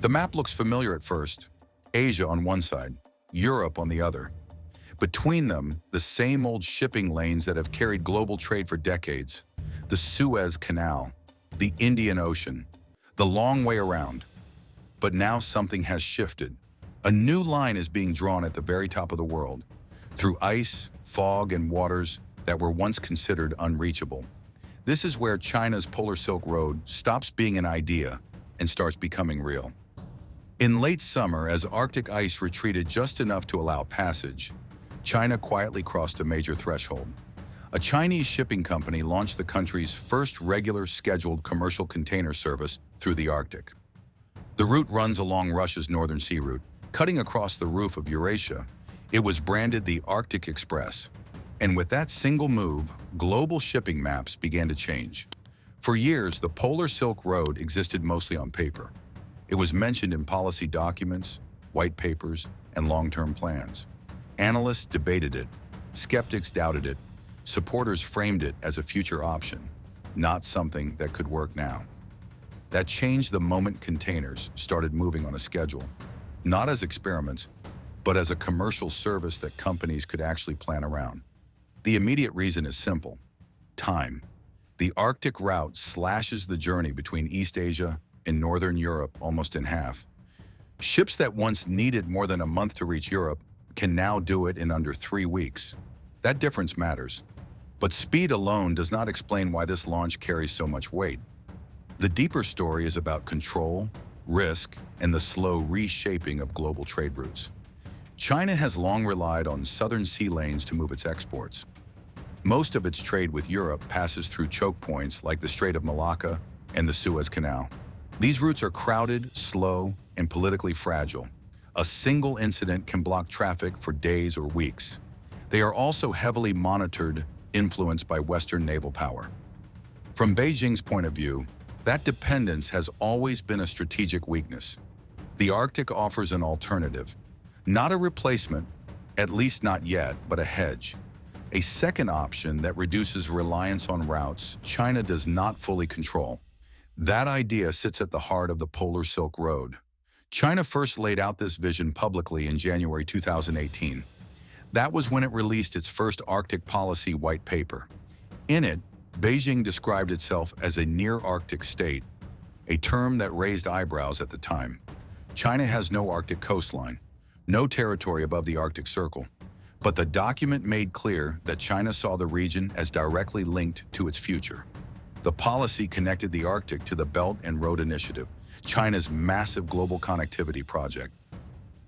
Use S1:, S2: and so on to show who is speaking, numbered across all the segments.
S1: The map looks familiar at first. Asia on one side, Europe on the other. Between them, the same old shipping lanes that have carried global trade for decades. The Suez Canal, the Indian Ocean, the long way around. But now something has shifted. A new line is being drawn at the very top of the world, through ice, fog, and waters that were once considered unreachable. This is where China's Polar Silk Road stops being an idea and starts becoming real. In late summer, as Arctic ice retreated just enough to allow passage, China quietly crossed a major threshold. A Chinese shipping company launched the country's first regular scheduled commercial container service through the Arctic. The route runs along Russia's northern sea route, cutting across the roof of Eurasia. It was branded the Arctic Express. And with that single move, global shipping maps began to change. For years, the Polar Silk Road existed mostly on paper. It was mentioned in policy documents, white papers, and long-term plans. Analysts debated it, skeptics doubted it, supporters framed it as a future option, not something that could work now. That changed the moment containers started moving on a schedule, not as experiments, but as a commercial service that companies could actually plan around. The immediate reason is simple: time. The Arctic route slashes the journey between East Asia and Northern Europe almost in half. Ships that once needed more than a month to reach Europe can now do it in under 3 weeks. That difference matters. But speed alone does not explain why this launch carries so much weight. The deeper story is about control, risk, and the slow reshaping of global trade routes. China has long relied on southern sea lanes to move its exports. Most of its trade with Europe passes through choke points like the Strait of Malacca and the Suez Canal. These routes are crowded, slow, and politically fragile. A single incident can block traffic for days or weeks. They are also heavily monitored, influenced by Western naval power. From Beijing's point of view, that dependence has always been a strategic weakness. The Arctic offers an alternative, not a replacement, at least not yet, but a hedge. A second option that reduces reliance on routes China does not fully control. That idea sits at the heart of the Polar Silk Road. China first laid out this vision publicly in January 2018. That was when it released its first Arctic policy white paper. In it, Beijing described itself as a near-Arctic state, a term that raised eyebrows at the time. China has no Arctic coastline, no territory above the Arctic Circle, but the document made clear that China saw the region as directly linked to its future. The policy connected the Arctic to the Belt and Road Initiative, China's massive global connectivity project.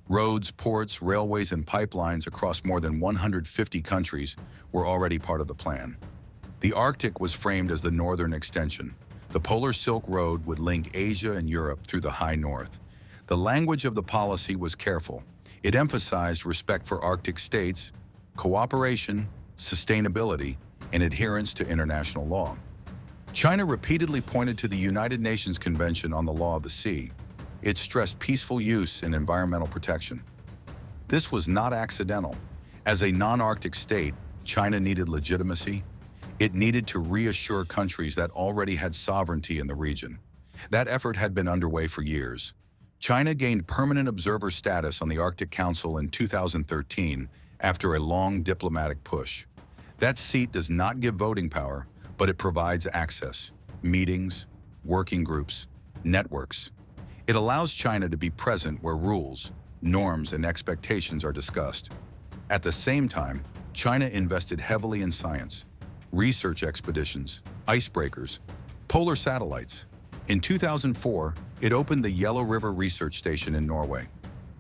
S1: Roads, ports, railways, and pipelines across more than 150 countries were already part of the plan. The Arctic was framed as the northern extension. The Polar Silk Road would link Asia and Europe through the high north. The language of the policy was careful. It emphasized respect for Arctic states, cooperation, sustainability, and adherence to international law. China repeatedly pointed to the United Nations Convention on the Law of the Sea. It stressed peaceful use and environmental protection. This was not accidental. As a non-Arctic state, China needed legitimacy. It needed to reassure countries that already had sovereignty in the region. That effort had been underway for years. China gained permanent observer status on the Arctic Council in 2013 after a long diplomatic push. That seat does not give voting power, but it provides access, meetings, working groups, networks. It allows China to be present where rules, norms, and expectations are discussed. At the same time, China invested heavily in science, research expeditions, icebreakers, polar satellites. In 2004, it opened the Yellow River Research Station in Norway.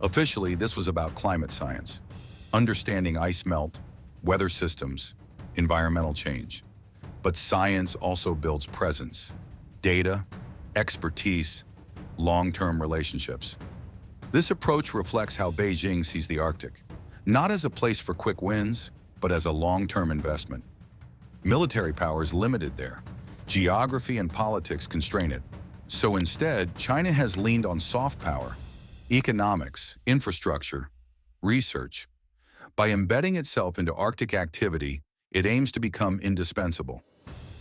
S1: Officially, this was about climate science, understanding ice melt, weather systems, environmental change. But science also builds presence, data, expertise, long-term relationships. This approach reflects how Beijing sees the Arctic, not as a place for quick wins, but as a long-term investment. Military power is limited there. Geography and politics constrain it. So instead, China has leaned on soft power, economics, infrastructure, research. By embedding itself into Arctic activity, it aims to become indispensable.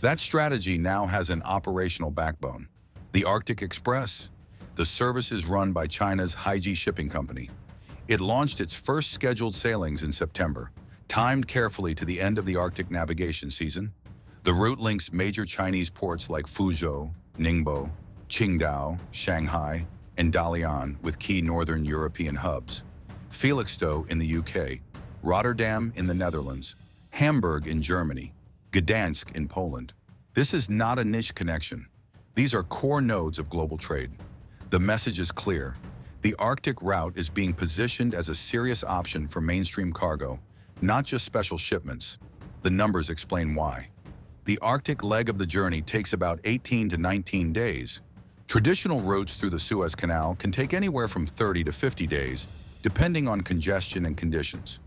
S1: That strategy now has an operational backbone. The Arctic Express, The service is run by China's Haiji Shipping Company. It launched its first scheduled sailings in September, timed carefully to the end of the Arctic navigation season. The route links major Chinese ports like Fuzhou, Ningbo, Qingdao, Shanghai, and Dalian with key northern European hubs. Felixstowe in the UK, Rotterdam in the Netherlands, Hamburg in Germany, Gdansk in Poland. This is not a niche connection. These are core nodes of global trade. The message is clear. The Arctic route is being positioned as a serious option for mainstream cargo, not just special shipments. The numbers explain why. The Arctic leg of the journey takes about 18 to 19 days. Traditional routes through the Suez Canal can take anywhere from 30 to 50 days, depending on congestion and conditions.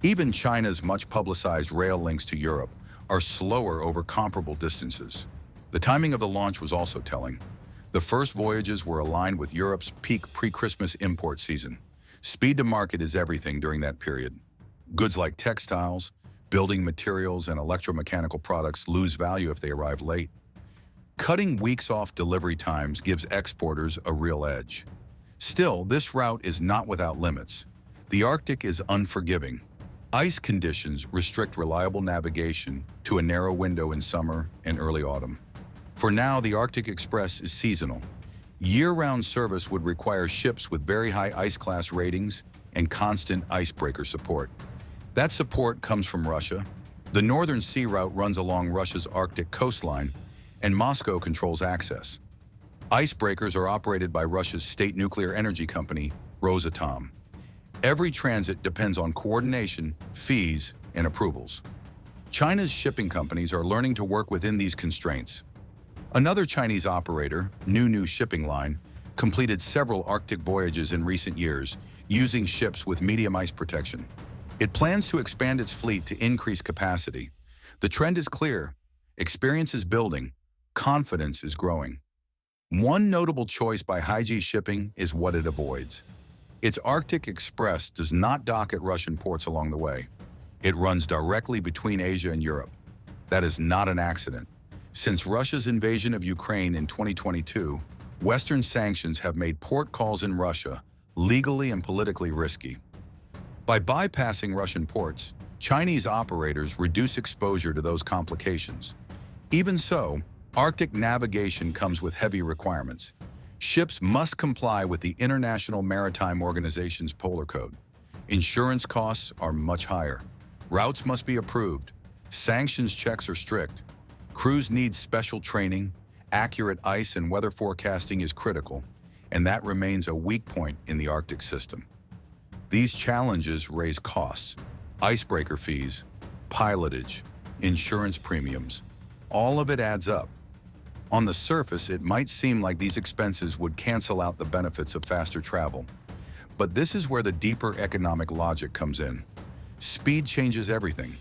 S1: Even China's much-publicized rail links to Europe are slower over comparable distances. The timing of the launch was also telling. The first voyages were aligned with Europe's peak pre-Christmas import season. Speed to market is everything during that period. Goods like textiles, building materials, and electromechanical products lose value if they arrive late. Cutting weeks off delivery times gives exporters a real edge. Still, this route is not without limits. The Arctic is unforgiving. Ice conditions restrict reliable navigation to a narrow window in summer and early autumn. For now, the Arctic Express is seasonal. Year-round service would require ships with very high ice class ratings and constant icebreaker support. That support comes from Russia. The Northern Sea route runs along Russia's Arctic coastline, and Moscow controls access. Icebreakers are operated by Russia's state nuclear energy company, Rosatom. Every transit depends on coordination, fees, and approvals. China's shipping companies are learning to work within these constraints. Another Chinese operator, New Shipping Line, completed several Arctic voyages in recent years using ships with medium ice protection. It plans to expand its fleet to increase capacity. The trend is clear. Experience is building. Confidence is growing. One notable choice by Haiji Shipping is what it avoids. Its Arctic Express does not dock at Russian ports along the way. It runs directly between Asia and Europe. That is not an accident. Since Russia's invasion of Ukraine in 2022, Western sanctions have made port calls in Russia legally and politically risky. By bypassing Russian ports, Chinese operators reduce exposure to those complications. Even so, Arctic navigation comes with heavy requirements. Ships must comply with the International Maritime Organization's Polar Code. Insurance costs are much higher. Routes must be approved. Sanctions checks are strict. Crews need special training. Accurate ice and weather forecasting is critical, and that remains a weak point in the Arctic system. These challenges raise costs, icebreaker fees, pilotage, insurance premiums. All of it adds up. On the surface, it might seem like these expenses would cancel out the benefits of faster travel. But this is where the deeper economic logic comes in. Speed changes everything.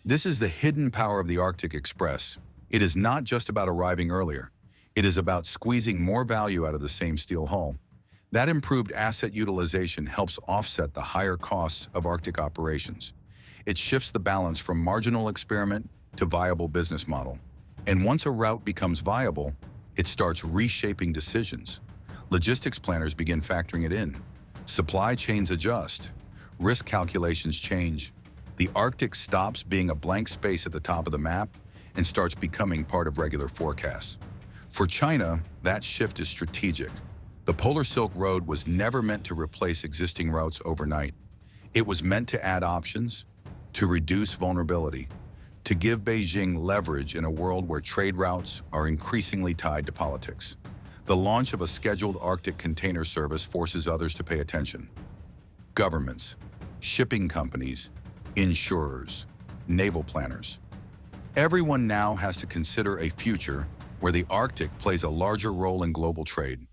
S1: This is the hidden power of the Arctic Express. It is not just about arriving earlier. It is about squeezing more value out of the same steel hull. That improved asset utilization helps offset the higher costs of Arctic operations. It shifts the balance from marginal experiment to viable business model. And once a route becomes viable, it starts reshaping decisions. Logistics planners begin factoring it in. Supply chains adjust. Risk calculations change. The Arctic stops being a blank space at the top of the map and starts becoming part of regular forecasts. For China, that shift is strategic. The Polar Silk Road was never meant to replace existing routes overnight. It was meant to add options, to reduce vulnerability, to give Beijing leverage in a world where trade routes are increasingly tied to politics. The launch of a scheduled Arctic container service forces others to pay attention. Governments, shipping companies, insurers, naval planners. Everyone now has to consider a future where the Arctic plays a larger role in global trade.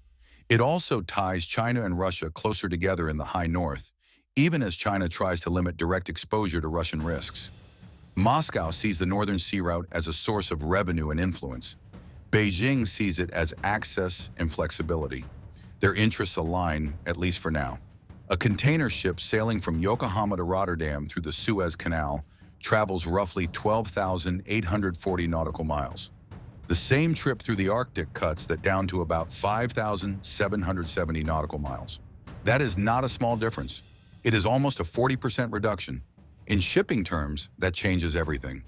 S1: It also ties China and Russia closer together in the high north, even as China tries to limit direct exposure to Russian risks. Moscow sees the Northern Sea route as a source of revenue and influence. Beijing sees it as access and flexibility. Their interests align, at least for now. A container ship sailing from Yokohama to Rotterdam through the Suez Canal travels roughly 12,840 nautical miles. The same trip through the Arctic cuts that down to about 5,770 nautical miles. That is not a small difference. It is almost a 40% reduction. In shipping terms, that changes everything.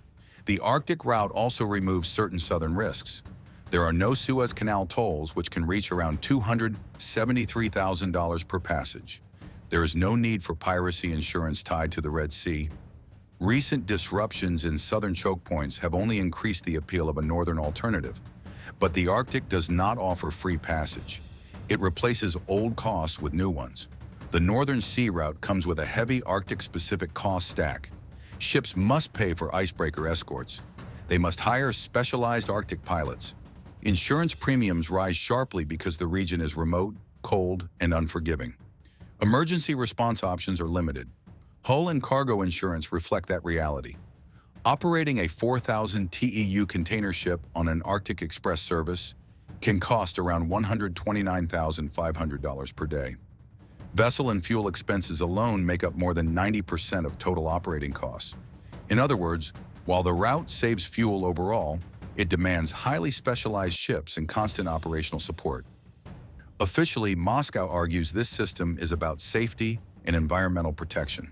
S1: The Arctic route also removes certain southern risks. There are no Suez Canal tolls, which can reach around $273,000 per passage. There is no need for piracy insurance tied to the Red Sea. Recent disruptions in southern choke points have only increased the appeal of a northern alternative. But the Arctic does not offer free passage. It replaces old costs with new ones. The Northern Sea route comes with a heavy Arctic-specific cost stack. Ships must pay for icebreaker escorts. They must hire specialized Arctic pilots. Insurance premiums rise sharply because the region is remote, cold, and unforgiving. Emergency response options are limited. Hull and cargo insurance reflect that reality. Operating a 4,000 TEU container ship on an Arctic Express service can cost around $129,500 per day. Vessel and fuel expenses alone make up more than 90% of total operating costs. In other words, while the route saves fuel overall, it demands highly specialized ships and constant operational support. Officially, Moscow argues this system is about safety and environmental protection.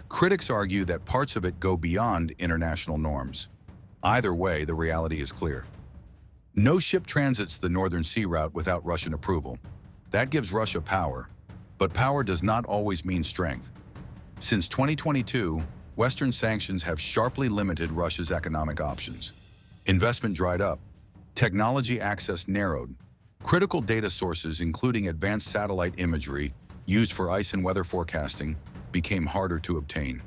S1: Critics argue that parts of it go beyond international norms. Either way, the reality is clear. No ship transits the Northern Sea route without Russian approval. That gives Russia power, but power does not always mean strength. Since 2022, Western sanctions have sharply limited Russia's economic options. Investment dried up, technology access narrowed, critical data sources, including advanced satellite imagery used for ice and weather forecasting, became harder to obtain.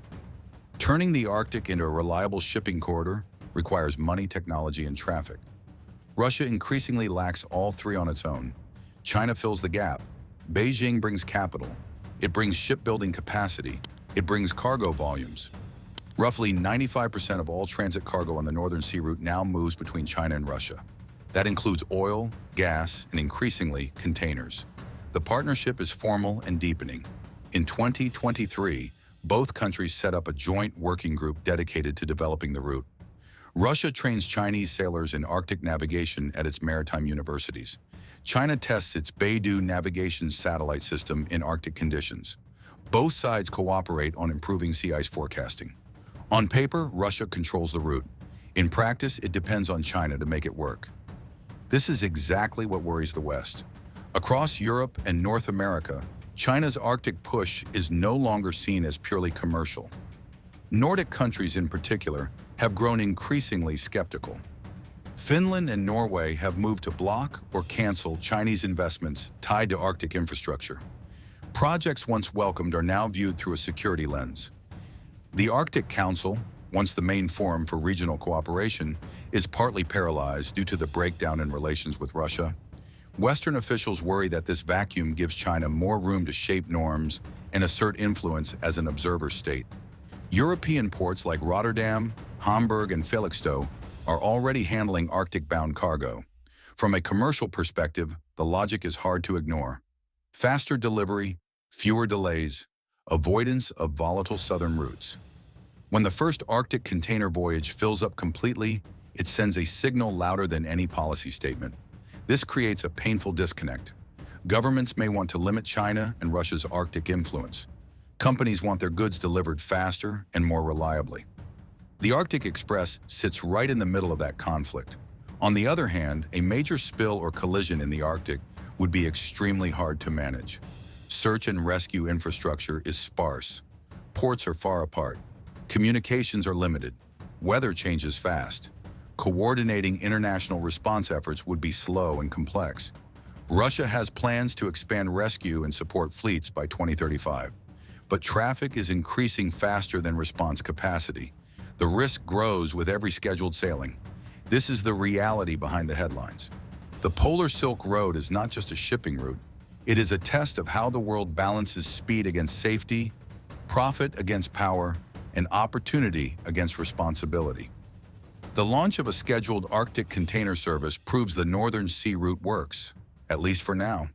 S1: Turning the Arctic into a reliable shipping corridor requires money, technology, and traffic. Russia increasingly lacks all three on its own. China fills the gap. Beijing brings capital. It brings shipbuilding capacity. It brings cargo volumes. Roughly 95% of all transit cargo on the Northern Sea route now moves between China and Russia. That includes oil, gas, and increasingly, containers. The partnership is formal and deepening. In 2023, both countries set up a joint working group dedicated to developing the route. Russia trains Chinese sailors in Arctic navigation at its maritime universities. China tests its Beidou navigation satellite system in Arctic conditions. Both sides cooperate on improving sea ice forecasting. On paper, Russia controls the route. In practice, it depends on China to make it work. This is exactly what worries the West. Across Europe and North America, China's Arctic push is no longer seen as purely commercial. Nordic countries in particular have grown increasingly skeptical. Finland and Norway have moved to block or cancel Chinese investments tied to Arctic infrastructure. Projects once welcomed are now viewed through a security lens. The Arctic Council, once the main forum for regional cooperation, is partly paralyzed due to the breakdown in relations with Russia. Western officials worry that this vacuum gives China more room to shape norms and assert influence as an observer state. European ports like Rotterdam, Hamburg, and Felixstowe are already handling Arctic-bound cargo. From a commercial perspective, the logic is hard to ignore. Faster delivery, fewer delays, avoidance of volatile southern routes. When the first Arctic container voyage fills up completely, it sends a signal louder than any policy statement. This creates a painful disconnect. Governments may want to limit China and Russia's Arctic influence. Companies want their goods delivered faster and more reliably. The Arctic Express sits right in the middle of that conflict. On the other hand, a major spill or collision in the Arctic would be extremely hard to manage. Search and rescue infrastructure is sparse. Ports are far apart. Communications are limited. Weather changes fast. Coordinating international response efforts would be slow and complex. Russia has plans to expand rescue and support fleets by 2035. But traffic is increasing faster than response capacity. The risk grows with every scheduled sailing. This is the reality behind the headlines. The Polar Silk Road is not just a shipping route. It is a test of how the world balances speed against safety, profit against power, and opportunity against responsibility. The launch of a scheduled Arctic container service proves the Northern Sea route works, at least for now.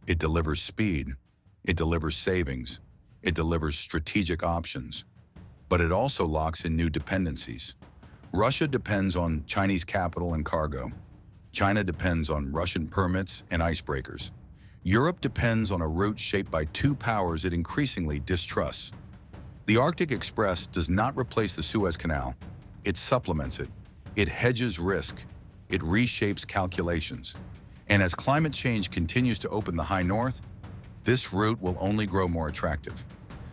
S1: It delivers speed, it delivers savings, it delivers strategic options, but it also locks in new dependencies. Russia depends on Chinese capital and cargo. China depends on Russian permits and icebreakers. Europe depends on a route shaped by two powers it increasingly distrusts. The Arctic Express does not replace the Suez Canal. It supplements it. It hedges risk. It reshapes calculations. And as climate change continues to open the high north, this route will only grow more attractive.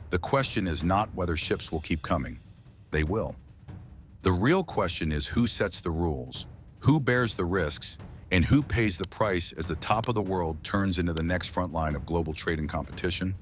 S1: The question is not whether ships will keep coming. They will. The real question is who sets the rules, who bears the risks, and who pays the price as the top of the world turns into the next front line of global trade and competition.